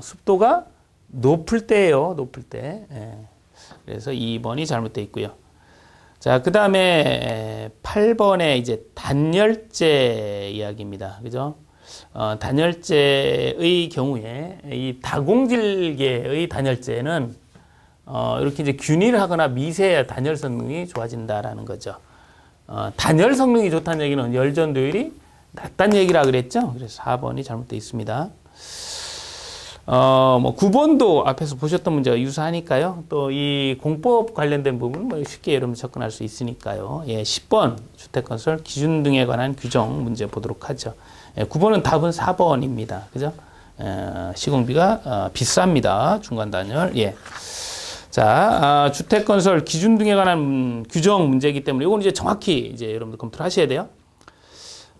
습도가 높을 때예요. 높을 때. 예. 그래서 2번이 잘못되어 있고요. 자, 그 다음에 8번에 이제 단열재 이야기입니다. 그죠? 단열재의 경우에 이 다공질계의 단열재는 이렇게 이제 균일하거나 미세 단열 성능이 좋아진다라는 거죠. 단열 성능이 좋다는 얘기는 열전도율이 낮다는 얘기라 그랬죠? 그래서 4번이 잘못되어 있습니다. 뭐 9번도 앞에서 보셨던 문제가 유사하니까요. 또 이 공법 관련된 부분 뭐 쉽게 여러분 접근할 수 있으니까요. 예, 10번 주택건설 기준 등에 관한 규정 문제 보도록 하죠. 예, 9번은 답은 4번입니다. 그죠? 시공비가 비쌉니다. 중간 단열. 예. 자, 주택건설 기준 등에 관한 규정 문제이기 때문에 이건 이제 정확히 이제 여러분들 검토를 하셔야 돼요.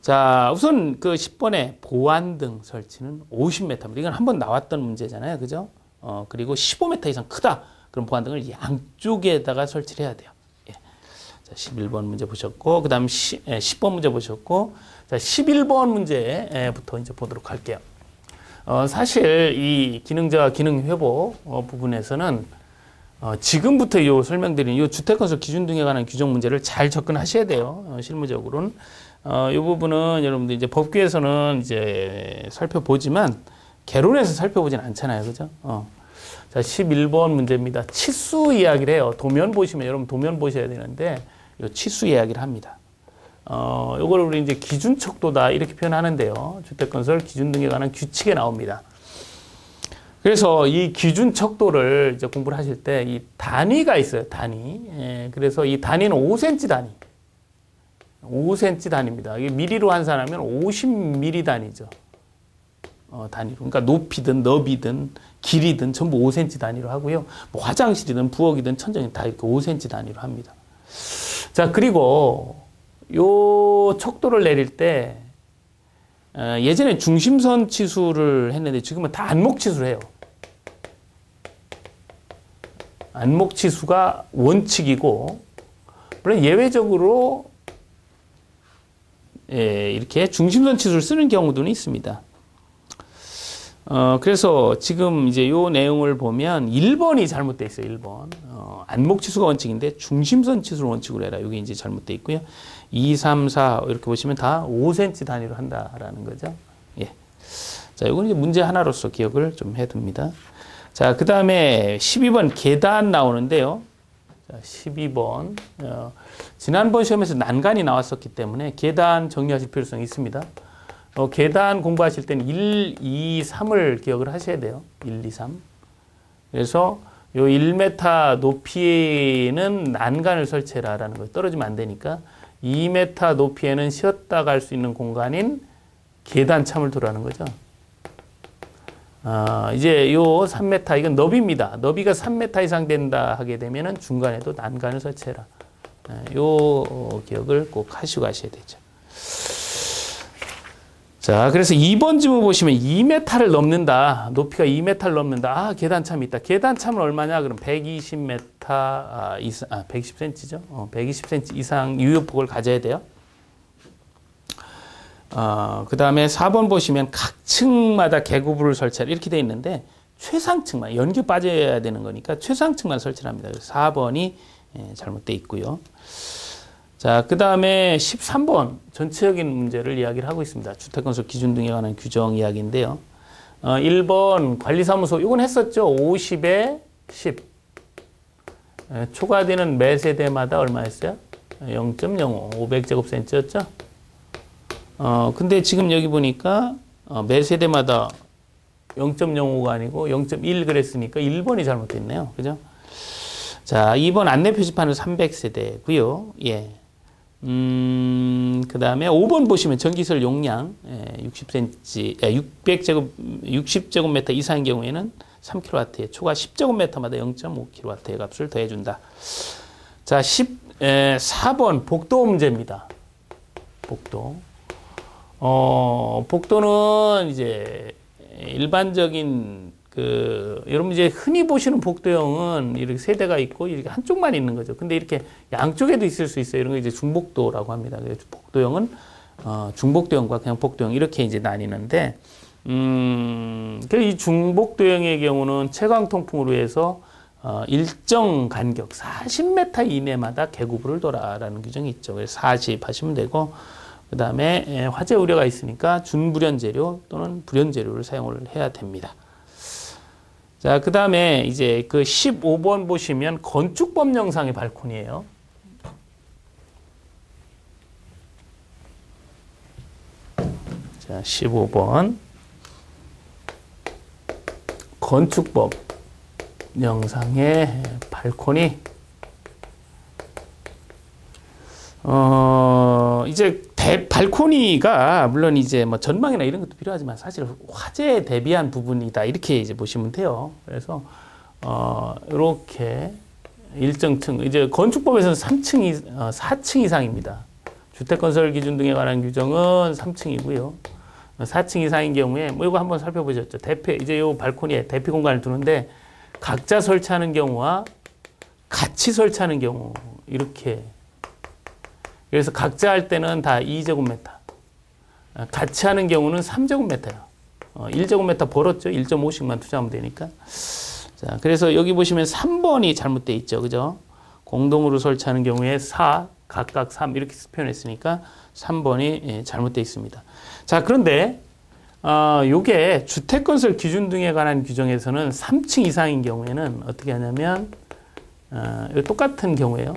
자, 우선 그 10번에 보안등 설치는 50m입니다. 이건 한번 나왔던 문제잖아요. 그죠? 그리고 15m 이상 크다. 그럼 보안등을 양쪽에다가 설치를 해야 돼요. 예. 자, 11번 문제 보셨고, 그 다음 10번 문제 보셨고, 자, 11번 문제부터 이제 보도록 할게요. 사실 이 기능자와 기능 회복 부분에서는 지금부터 요 설명드린 요 주택건설 기준 등에 관한 규정 문제를 잘 접근하셔야 돼요. 실무적으로는. 이 부분은 여러분들 이제 법규에서는 이제 살펴보지만 개론에서 살펴보진 않잖아요. 그죠? 자, 11번 문제입니다. 치수 이야기를 해요. 도면 보시면 여러분 도면 보셔야 되는데 요 치수 이야기를 합니다. 요걸 우리 이제 기준 척도다 이렇게 표현하는데요. 주택건설 기준 등에 관한 규칙에 나옵니다. 그래서 이 기준 척도를 이제 공부를 하실 때 이 단위가 있어요. 단위. 예, 그래서 이 단위는 5cm 단위. 5cm 단위입니다. 이게 미리로 환산하면 50mm 단위죠. 단위로. 그러니까 높이든 너비든 길이든 전부 5cm 단위로 하고요. 뭐 화장실이든 부엌이든 천정이든 다 이렇게 5cm 단위로 합니다. 자, 그리고 요 척도를 내릴 때 예전에 중심선 치수를 했는데 지금은 다 안목 치수를 해요. 안목 치수가 원칙이고, 물론 예외적으로 이렇게 중심선 치수를 쓰는 경우도 있습니다. 그래서 지금 이제 요 내용을 보면 1번이 잘못돼 있어요. 1번. 안목 치수가 원칙인데 중심선 치수를 원칙으로 해라. 이게 이제 잘못돼 있고요. 2, 3, 4 이렇게 보시면 다 5cm 단위로 한다라는 거죠. 예. 자, 이건 이제 문제 하나로서 기억을 좀 해둡니다. 자, 그 다음에 12번 계단 나오는데요. 자, 12번. 지난번 시험에서 난간이 나왔었기 때문에 계단 정리하실 필요성이 있습니다. 계단 공부하실 때는 1, 2, 3을 기억을 하셔야 돼요. 1, 2, 3. 그래서 요 1m 높이에는 난간을 설치해라라는 거예요. 떨어지면 안 되니까. 2m 높이에는 쉬었다 갈 수 있는 공간인 계단참을 두라는 거죠. 이제 요 3m, 이건 너비입니다. 너비가 3m 이상 된다 하게 되면은 중간에도 난간을 설치해라. 요 기억을 꼭 하시고 가셔야 되죠. 자, 그래서 2번 지문 보시면 2m를 넘는다. 높이가 2m를 넘는다. 계단참이 있다. 계단참은 얼마냐? 그럼 120m 이상, 120cm죠. 120cm 이상 유효폭을 가져야 돼요. 그 다음에 4번 보시면 각 층마다 계구부를 설치하라. 이렇게 되어 있는데, 최상층만, 연기 빠져야 되는 거니까 최상층만 설치를 합니다. 그래서 4번이 잘못되어 있고요. 자, 그 다음에 13번 전체적인 문제를 이야기를 하고 있습니다. 주택건설 기준 등에 관한 규정 이야기인데요. 1번 관리사무소, 이건 했었죠. 50에 10. 초과되는 매 세대마다 얼마였어요? 0.05, 500제곱센치였죠. 근데 지금 여기 보니까 매 세대마다 0.05가 아니고 0.1 그랬으니까 1번이 잘못됐네요. 그죠? 자, 2번 안내 표지판은 300세대고요. 예. 그 다음에 5번 보시면 전기설 용량 60cm, 60제곱미터 이상인 경우에는 3kW에 초과 10제곱미터마다 0.5kW의 값을 더해준다. 자, 4번 복도 문제입니다. 복도. 복도는 이제 일반적인 여러분 이제 흔히 보시는 복도형은 이렇게 세대가 있고 이렇게 한쪽만 있는 거죠. 근데 이렇게 양쪽에도 있을 수 있어요. 이런 거 이제 중복도라고 합니다. 그래서 복도형은 중복도형과 그냥 복도형 이렇게 이제 나뉘는데, 이 중복도형의 경우는 채광 통풍으로 해서 일정 간격 40m 이내마다 계구부를 돌아라는 규정이 있죠. 그래서 40 하시면 되고, 그 다음에 화재 우려가 있으니까 준불연 재료 또는 불연 재료를 사용을 해야 됩니다. 자, 그 다음에 이제 그 15번 보시면 건축법령상의 발코니예요. 자, 15번. 건축법령상의 발코니. 이제 발코니가 물론 이제 뭐 전망이나 이런 것도 필요하지만 사실 화재에 대비한 부분이다. 이렇게 이제 보시면 돼요. 그래서 이렇게 일정 층, 이제 건축법에서는 4층 이상입니다. 주택건설 기준 등에 관한 규정은 3층이고요. 4층 이상인 경우에 뭐 이거 한번 살펴보셨죠. 이제 요 발코니에 대피 공간을 두는데 각자 설치하는 경우와 같이 설치하는 경우 이렇게. 그래서 각자 할 때는 다 2제곱미터. 같이 하는 경우는 3제곱미터예요. 1제곱미터 벌었죠. 1.5씩만 투자하면 되니까. 자, 그래서 여기 보시면 3번이 잘못되어 있죠. 그죠? 공동으로 설치하는 경우에 4, 각각 3 이렇게 표현했으니까 3번이 잘못되어 있습니다. 자, 그런데 요게 주택건설 기준 등에 관한 규정에서는 3층 이상인 경우에는 어떻게 하냐면 똑같은 경우에요.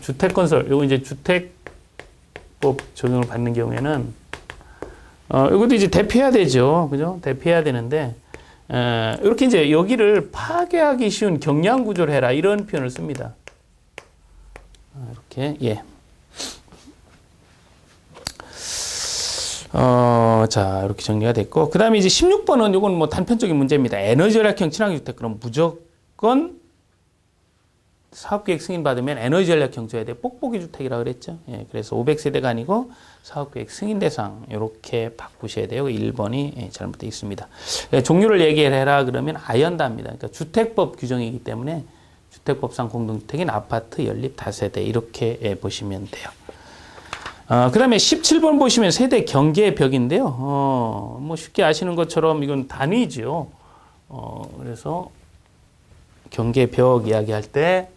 주택건설, 요거 이제 주택법 적용을 받는 경우에는, 이것도 이제 대피해야 되죠. 그죠? 대피해야 되는데, 이렇게 이제 여기를 파괴하기 쉬운 경량 구조를 해라. 이런 표현을 씁니다. 이렇게, 예. 자, 이렇게 정리가 됐고, 그 다음에 이제 16번은 요건 뭐 단편적인 문제입니다. 에너지 절약형 친환경주택, 그럼 무조건 사업계획 승인받으면 에너지 전략형 줘야 돼. 뽁뽁이 주택이라고 그랬죠. 예, 그래서 500세대가 아니고 사업계획 승인 대상 이렇게 바꾸셔야 돼요. 1번이 잘못되어 있습니다. 종류를 얘기해라 그러면 아연다입니다. 그러니까 주택법 규정이기 때문에 주택법상 공동주택인 아파트, 연립, 다세대 이렇게 보시면 돼요. 그 다음에 17번 보시면 세대 경계의 벽인데요. 뭐 쉽게 아시는 것처럼 이건 단위죠. 그래서 경계의 벽 이야기할 때,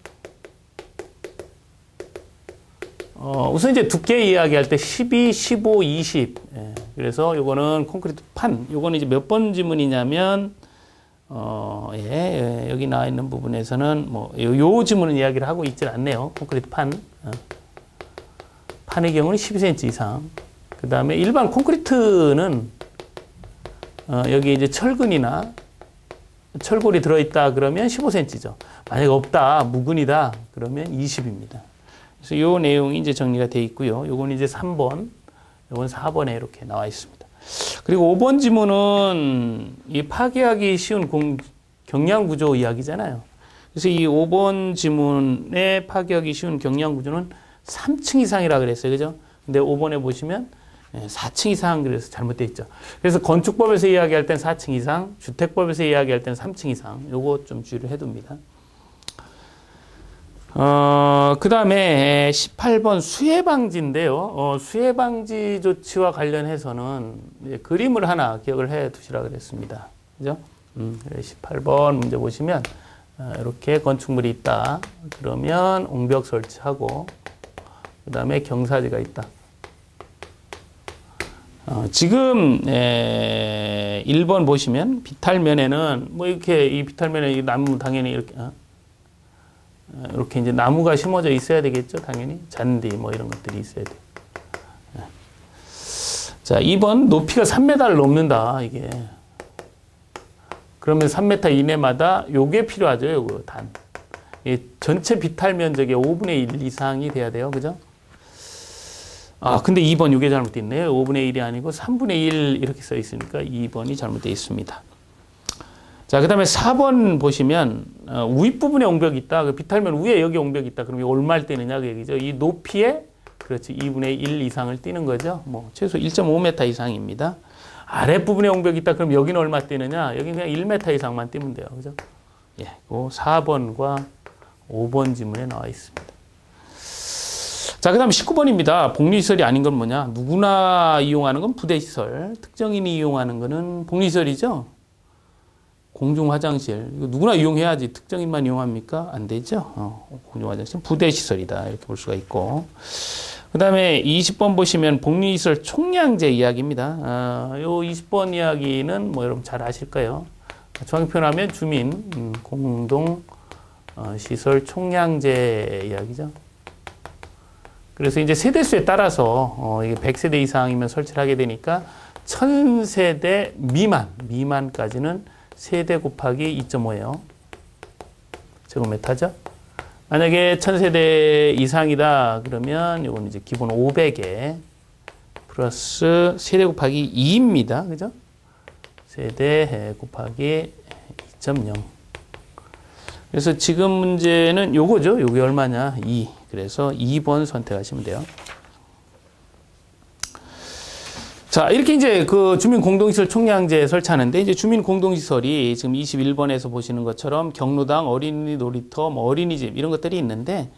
우선 이제 두께 이야기할 때 12, 15, 20. 예, 그래서 요거는 콘크리트 판. 요거는 이제 몇 번 지문이냐면, 여기 나와 있는 부분에서는 뭐, 요 지문은 이야기를 하고 있질 않네요. 콘크리트 판. 판의 경우는 12cm 이상. 그 다음에 일반 콘크리트는, 여기 이제 철근이나 철골이 들어있다 그러면 15cm죠. 만약 없다, 무근이다, 그러면 20입니다. 그래서 요 내용이 이제 정리가 되어 있고요. 요건 이제 3번, 요건 4번에 이렇게 나와 있습니다. 그리고 5번 지문은 이 파괴하기 쉬운 경량 구조 이야기잖아요. 그래서 이 5번 지문에 파괴하기 쉬운 경량 구조는 3층 이상이라 그랬어요. 그죠? 근데 5번에 보시면 4층 이상 그래서 잘못되어 있죠. 그래서 건축법에서 이야기할 땐 4층 이상, 주택법에서 이야기할 땐 3층 이상. 요거 좀 주의를 해둡니다. 그 다음에 18번 수해방지인데요. 수해방지 조치와 관련해서는 그림을 하나 기억을 해 두시라 그랬습니다. 그죠? 18번 문제 보시면 이렇게 건축물이 있다. 그러면 옹벽 설치하고 그 다음에 경사지가 있다. 지금 1번 보시면 비탈면에는 뭐 이렇게 이 비탈면에 이 나무 당연히 이렇게 이제 나무가 심어져 있어야 되겠죠. 당연히 잔디 뭐 이런 것들이 있어야 돼. 자, 2번 높이가 3m를 넘는다. 이게 그러면 3m 이내마다 요게 필요하죠. 요거 단. 이 전체 비탈 면적의 5분의 1 이상이 돼야 돼요. 그죠? 근데 2번 이게 잘못되어 있네요. 5분의 1이 아니고 3분의 1 이렇게 써 있으니까 2번이 잘못되어 있습니다. 자, 그 다음에 4번 보시면 윗부분에 옹벽이 있다. 그 비탈면 위에 여기 옹벽이 있다. 그럼 얼마를 떼느냐 그 얘기죠. 이 높이에 그렇지 2분의 1 이상을 띄는 거죠. 뭐 최소 1.5m 이상입니다. 아랫부분에 옹벽이 있다. 그럼 여기는 얼마 떼느냐? 여기 그냥 1m 이상만 띄면 돼요. 그죠? 예, 그 4번과 5번 지문에 나와 있습니다. 자, 그 다음 19번입니다. 복리시설이 아닌 건 뭐냐? 누구나 이용하는 건 부대시설. 특정인이 이용하는 거는 복리시설이죠. 공중화장실. 이거 누구나 이용해야지. 특정인만 이용합니까? 안 되죠. 공중화장실. 부대시설이다. 이렇게 볼 수가 있고. 그 다음에 20번 보시면 복리시설 총량제 이야기입니다. 요 20번 이야기는 뭐 여러분 잘 아실 거예요. 정확히 표현하면 주민, 공동, 시설 총량제 이야기죠. 그래서 이제 세대수에 따라서 이게 100세대 이상이면 설치를 하게 되니까 1000세대 미만까지는 세대 곱하기 2.5예요. 제곱미터죠. 만약에 1000세대 이상이다 그러면 이건 이제 기본 500에 플러스 세대 곱하기 2입니다. 그죠? 세대 곱하기 2.0. 그래서 지금 문제는 요거죠. 요게 얼마냐? 2. 그래서 2번 선택하시면 돼요. 자, 이렇게 이제 그 주민 공동시설 총량제 설치하는데 이제 주민 공동시설이 지금 21번에서 보시는 것처럼 경로당, 어린이 놀이터, 뭐 어린이집 이런 것들이 있는데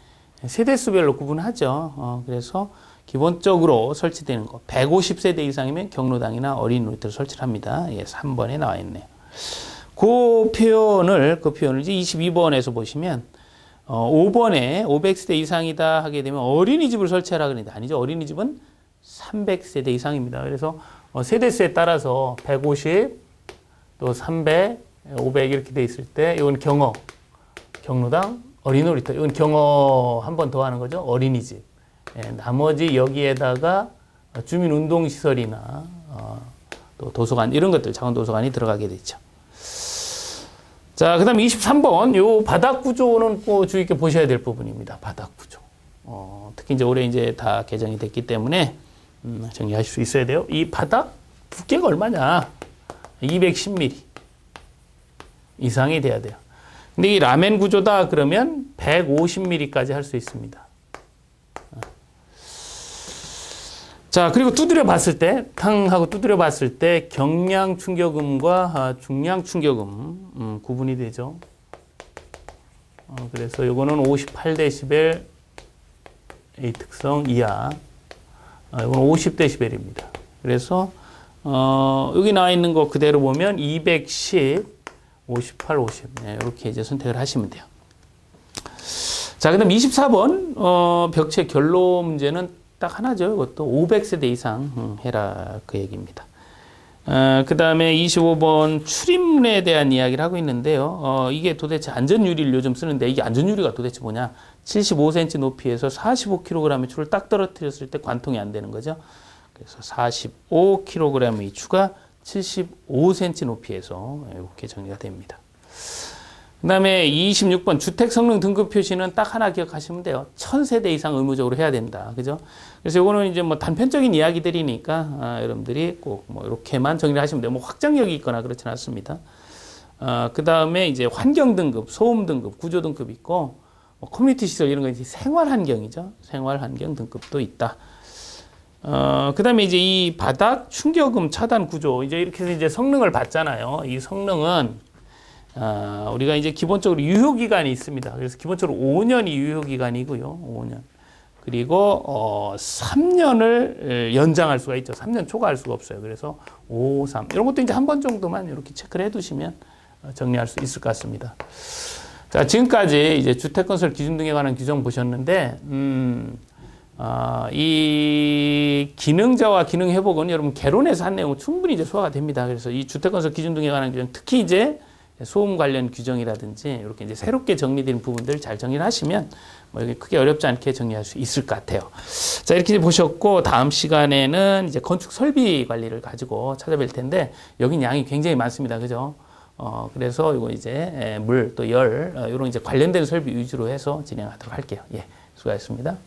세대수별로 구분하죠. 그래서 기본적으로 설치되는 거 150세대 이상이면 경로당이나 어린이 놀이터를 설치를 합니다. 예, 3번에 나와 있네요. 그 표현을 이제 22번에서 보시면 5번에 500세대 이상이다 하게 되면 어린이집을 설치하라 그러는데 아니죠. 어린이집은 300세대 이상입니다. 그래서 세대수에 따라서 150, 또 300, 500 이렇게 돼 있을 때 이건 경로당, 어린이 놀이터. 이건 경어 한 번 더 하는 거죠. 어린이집. 예, 나머지 여기에다가 주민운동시설이나 또 도서관 이런 것들 작은 도서관이 들어가게 되죠. 자, 그 다음 23번, 요 바닥 구조는 꼭 주의 깊게 보셔야 될 부분입니다. 바닥 구조. 특히 이제 올해 이제 다 개정이 됐기 때문에, 정리하실 수 있어야 돼요. 이 바닥 두께가 얼마냐? 210mm 이상이 돼야 돼요. 근데 이 라멘 구조다 그러면 150mm까지 할 수 있습니다. 자, 그리고 두드려 봤을 때, 탕 하고 두드려 봤을 때 경량 충격음과 중량 충격음 구분이 되죠. 그래서 요거는 58dB A 특성 이하. 이건 50dB입니다. 그래서 여기 나와 있는 거 그대로 보면 210, 58, 50 이렇게 이제 선택을 하시면 돼요. 자, 그다음 24번 벽체 결로 문제는 딱 하나죠. 이것도 500세대 이상 해라 그 얘기입니다. 그 다음에 25번 출입문에 대한 이야기를 하고 있는데요. 이게 도대체 안전유리를 요즘 쓰는데 이게 안전유리가 도대체 뭐냐? 75cm 높이에서 45kg의 추를 딱 떨어뜨렸을 때 관통이 안 되는 거죠. 그래서 45kg의 추가 75cm 높이에서 이렇게 정리가 됩니다. 그 다음에 26번 주택 성능 등급 표시는 딱 하나 기억하시면 돼요. 1000세대 이상 의무적으로 해야 된다. 그죠? 그래서 이거는 이제 뭐 단편적인 이야기들이니까 여러분들이 꼭 뭐 이렇게만 정리를 하시면 돼요. 뭐 확정력이 있거나 그렇지는 않습니다. 그 다음에 이제 환경 등급, 소음 등급, 구조 등급 있고 뭐 커뮤니티 시설 이런 거 이제 생활 환경이죠. 생활 환경 등급도 있다. 그 다음에 이제 이 바닥 충격음 차단 구조 이제 이렇게 해서 이제 성능을 봤잖아요. 이 성능은 우리가 이제 기본적으로 유효기간이 있습니다. 그래서 기본적으로 5년이 유효기간이고요. 5년. 그리고 3년을 연장할 수가 있죠. 3년 초과할 수가 없어요. 그래서 5, 3 이런 것도 이제 한 번 정도만 이렇게 체크를 해두시면 정리할 수 있을 것 같습니다. 자, 지금까지 이제 주택건설 기준 등에 관한 규정 보셨는데 이 기능자와 기능 회복은 여러분 개론에서 한 내용은 충분히 이제 소화가 됩니다. 그래서 이 주택건설 기준 등에 관한 규정 특히 이제 소음 관련 규정이라든지 이렇게 이제 새롭게 정리된 부분들 잘 정리를 하시면 뭐 여기 크게 어렵지 않게 정리할 수 있을 것 같아요. 자, 이렇게 보셨고 다음 시간에는 이제 건축 설비 관리를 가지고 찾아뵐 텐데 여긴 양이 굉장히 많습니다. 그죠? 그래서 이거 이제 물 또 열 이런 이제 관련된 설비 위주로 해서 진행하도록 할게요. 예, 수고하셨습니다.